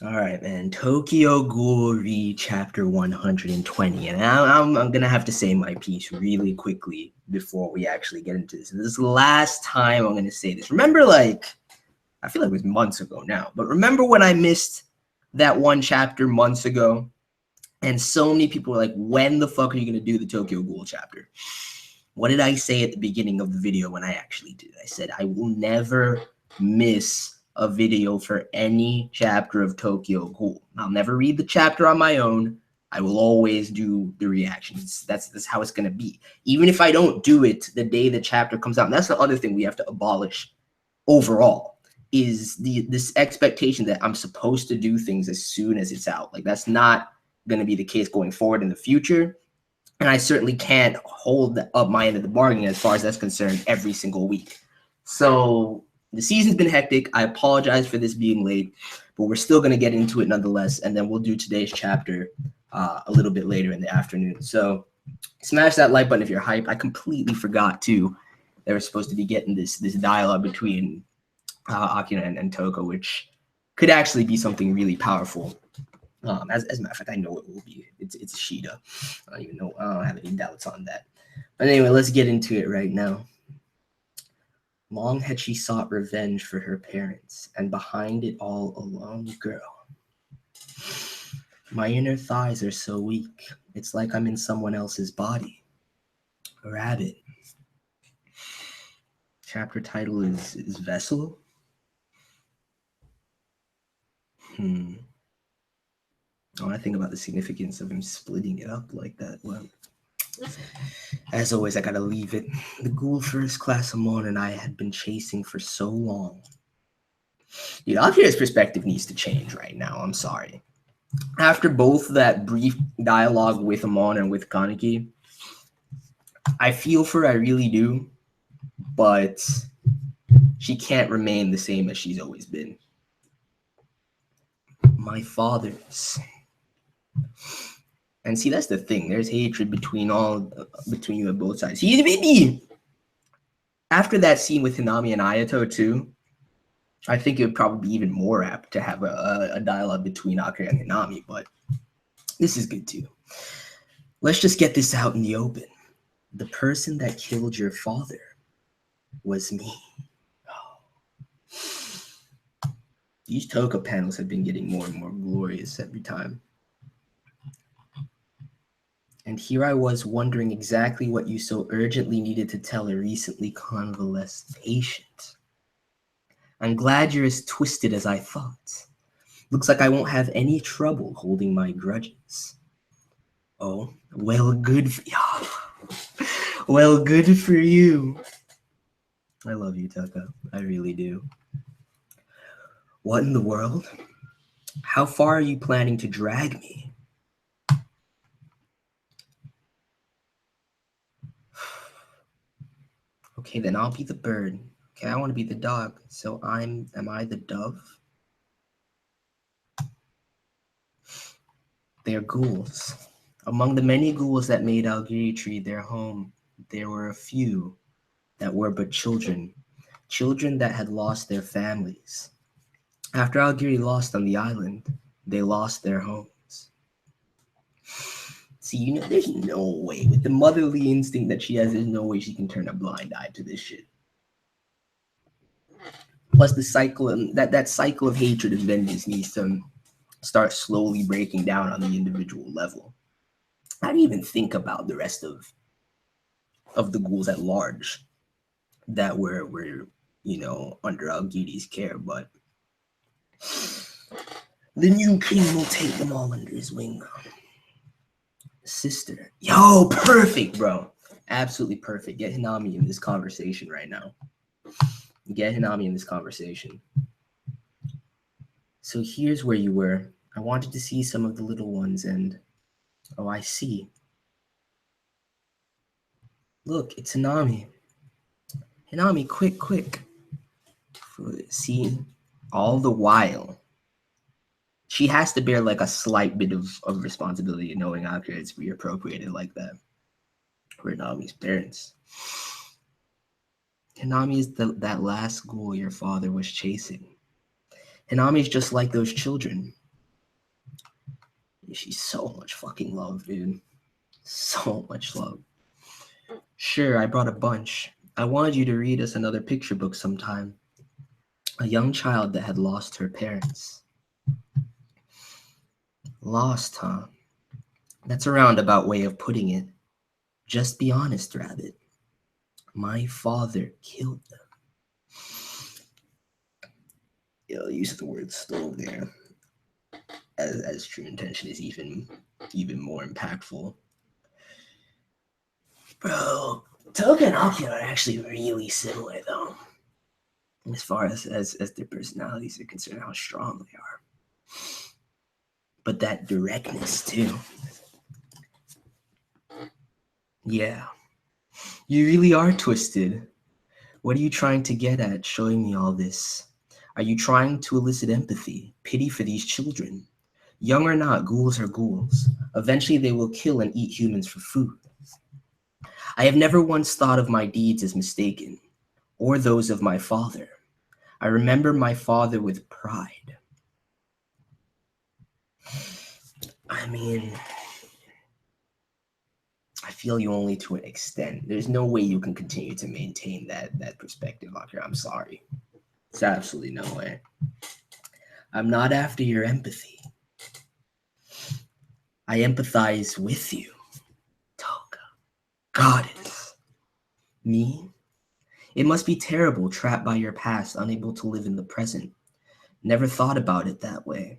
All right, man. Tokyo Ghoul chapter 120. And I'm going to have to say my piece really quickly before we actually get into this. This is the last time I'm going to say this. Remember, I feel like it was months ago now, but remember when I missed that one chapter months ago? And so many people were like, when the fuck are you going to do the Tokyo Ghoul chapter? What did I say at the beginning of the video when I actually did? I said, I will never miss a video for any chapter of Tokyo Ghoul. I'll never read the chapter on my own. I will always do the reactions. That's how it's going to be. Even if I don't do it the day the chapter comes out. And that's the other thing we have to abolish overall is this expectation that I'm supposed to do things as soon as it's out. Like, that's not going to be the case going forward in the future. And I certainly can't hold up my end of the bargain as far as that's concerned every single week. So the season's been hectic. I apologize for this being late, but we're still going to get into it nonetheless. And then we'll do today's chapter a little bit later in the afternoon. So smash that like button if you're hyped. I completely forgot, too, they were supposed to be getting this dialogue between Akira and Toko, which could actually be something really powerful. As a matter of fact, I know it will be. It's Shida. I don't even know. I don't have any doubts on that. But anyway, let's get into it right now. Long had she sought revenge for her parents, and behind it all a lone girl. My inner thighs are so weak, it's like I'm in someone else's body. A rabbit. Chapter title is Vessel. I want to think about the significance of him splitting it up like that. Well, as always, I gotta leave it. The Ghoul First Class Amon and I had been chasing for so long. Dude, Akira's perspective needs to change right now. I'm sorry. After both that brief dialogue with Amon and with Kaneki, I feel for her, I really do. But she can't remain the same as she's always been. My father's. And see, that's the thing. There's hatred between you on both sides. He's maybe after that scene with Hinami and Ayato too. I think it would probably be even more apt to have a dialogue between Akira and Hinami, but this is good too. Let's just get this out in the open. The person that killed your father was me. Oh. These Toka panels have been getting more and more glorious every time. And here I was wondering exactly what you so urgently needed to tell a recently convalescent patient. I'm glad you're as twisted as I thought. Looks like I won't have any trouble holding my grudges. Oh, well, good for you. Well, good for you. I love you, Taka. I really do. What in the world? How far are you planning to drag me? Okay, then I'll be the bird. Okay, I want to be the dog. So am I the dove? They're ghouls. Among the many ghouls that made Algiri Tree their home, there were a few that were but children that had lost their families. After Algiri lost on the island, they lost their homes. See, there's no way, with the motherly instinct that she has, there's no way she can turn a blind eye to this shit. Plus, the cycle, that cycle of hatred and vengeance needs to start slowly breaking down on the individual level. I didn't even think about the rest of the ghouls at large that were under Algiri's care, but the new king will take them all under his wing. Sister. Yo, perfect, bro. Absolutely perfect. Get Hinami in this conversation right now. Get Hinami in this conversation. So here's where you were. I wanted to see some of the little ones and... Oh, I see. Look, it's Hinami. Hinami, quick. See, all the while, she has to bear like a slight bit of responsibility knowing Akira is reappropriated like that. For Hinami's parents. Hinami is that last ghoul your father was chasing. Hinami is just like those children. She's so much fucking love, dude. So much love. Sure, I brought a bunch. I wanted you to read us another picture book sometime. A young child that had lost her parents. Lost, huh? That's a roundabout way of putting it. Just be honest, Rabbit. My father killed them. I'll use the word stole there, as true intention is even more impactful. Bro, Toga and Akira are actually really similar, though, as far as their personalities are concerned, how strong they are. But that directness, too. Yeah. You really are twisted. What are you trying to get at showing me all this? Are you trying to elicit empathy, pity for these children? Young or not, ghouls are ghouls. Eventually they will kill and eat humans for food. I have never once thought of my deeds as mistaken, or those of my father. I remember my father with pride. I mean, I feel you only to an extent. There's no way you can continue to maintain that perspective, Akira. I'm sorry. It's absolutely no way. I'm not after your empathy. I empathize with you, Toga. Goddess. Me? It must be terrible, trapped by your past, unable to live in the present. Never thought about it that way.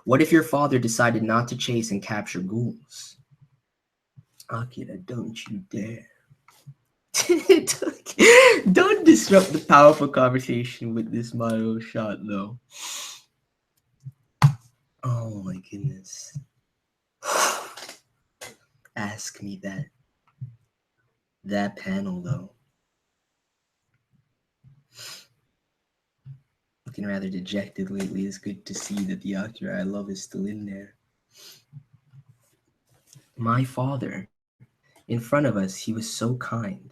What if your father decided not to chase and capture ghouls? Akira, don't you dare. Don't disrupt the powerful conversation with this Mario shot, though. Oh my goodness. Ask me that. That panel, though. Looking rather dejected lately. It's good to see that the Akira I love is still in there. My father, in front of us, he was so kind.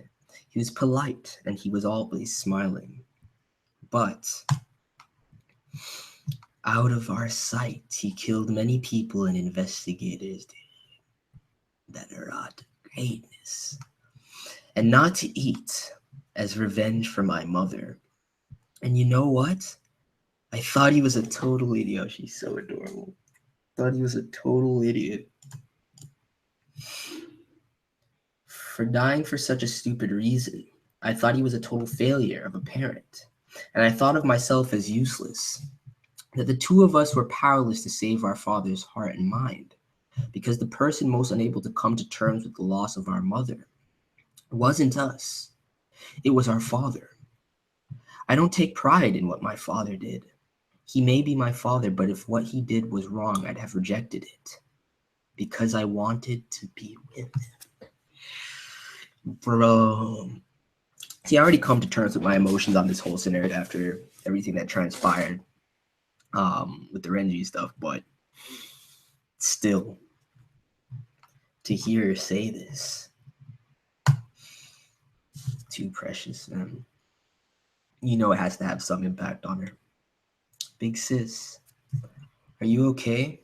He was polite, and he was always smiling. But out of our sight, he killed many people and investigators that are at greatness. And not to eat, as revenge for my mother. And you know what? I thought he was a total idiot. She's so adorable. Thought he was a total idiot. For dying for such a stupid reason. I thought he was a total failure of a parent. And I thought of myself as useless. That the two of us were powerless to save our father's heart and mind. Because the person most unable to come to terms with the loss of our mother wasn't us. It was our father. I don't take pride in what my father did. He may be my father, but if what he did was wrong, I'd have rejected it. Because I wanted to be with him. Bro. See, I already come to terms with my emotions on this whole scenario after everything that transpired with the Renji stuff, but still, to hear her say this, too precious. You know it has to have some impact on her. Big sis, are you okay?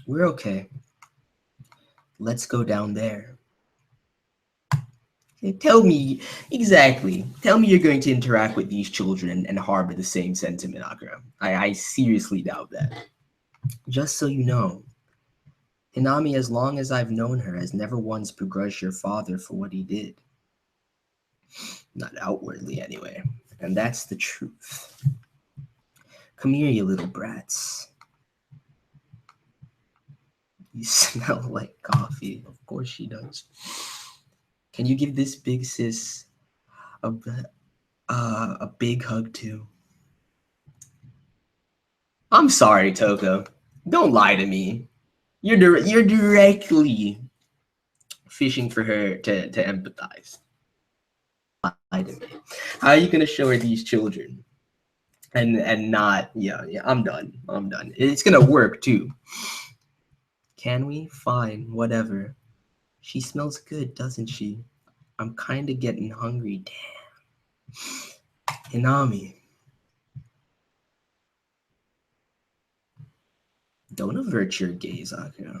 We're okay. Let's go down there. Tell me, exactly. Tell me you're going to interact with these children and harbor the same sentiment, Akira. I seriously doubt that. Just so you know, Hinami, as long as I've known her, has never once begrudged your father for what he did. Not outwardly, anyway. And that's the truth. Come here, you little brats. You smell like coffee. Of course she does. Can you give this big sis a big hug too? I'm sorry, Toko. Don't lie to me. You're directly fishing for her to empathize. Lie to me. How are you gonna show her these children? And not I'm done. It's gonna work too. Can we? Fine, whatever. She smells good, doesn't she? I'm kind of getting hungry. Damn. Hinami. Don't avert your gaze, Akira.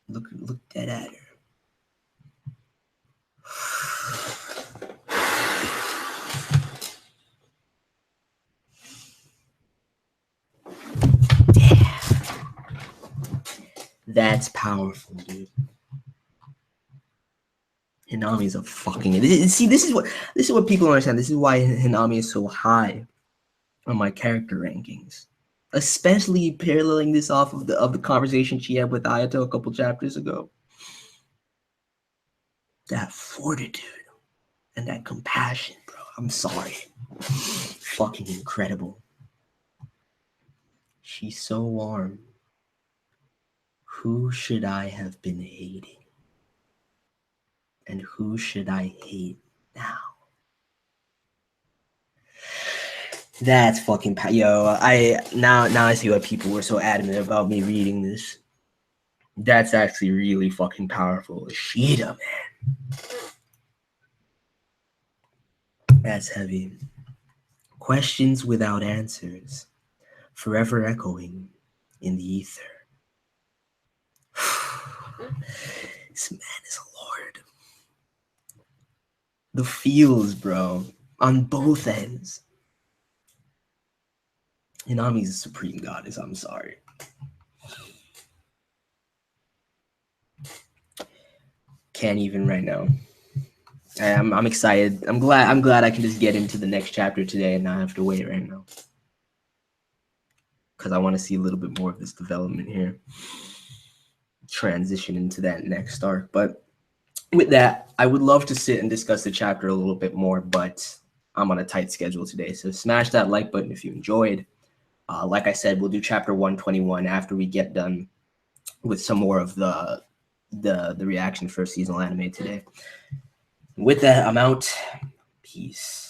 Look dead at her. Damn. That's powerful, dude. Hinami's a fucking. See, this is what people don't understand. This is why Hinami is so high on my character rankings, especially paralleling this off of the conversation she had with Ayato a couple chapters ago. That fortitude and that compassion, bro. I'm sorry. Fucking incredible. She's so warm. Who should I have been hating? And who should I hate now? That's fucking yo. Now I see why people were so adamant about me reading this. That's actually really fucking powerful. Ishida, man. That's heavy. Questions without answers, forever echoing in the ether. This man is a lord. The feels, bro, on both ends. Hinami's a supreme goddess. I'm sorry. Can't even right now. I'm excited. I'm glad I can just get into the next chapter today and not have to wait right now. Because I want to see a little bit more of this development here. Transition into that next arc. But with that, I would love to sit and discuss the chapter a little bit more, but I'm on a tight schedule today. So smash that like button if you enjoyed. Like I said, we'll do chapter 121 after we get done with some more of the reaction for seasonal anime today. With that, I'm out. Peace.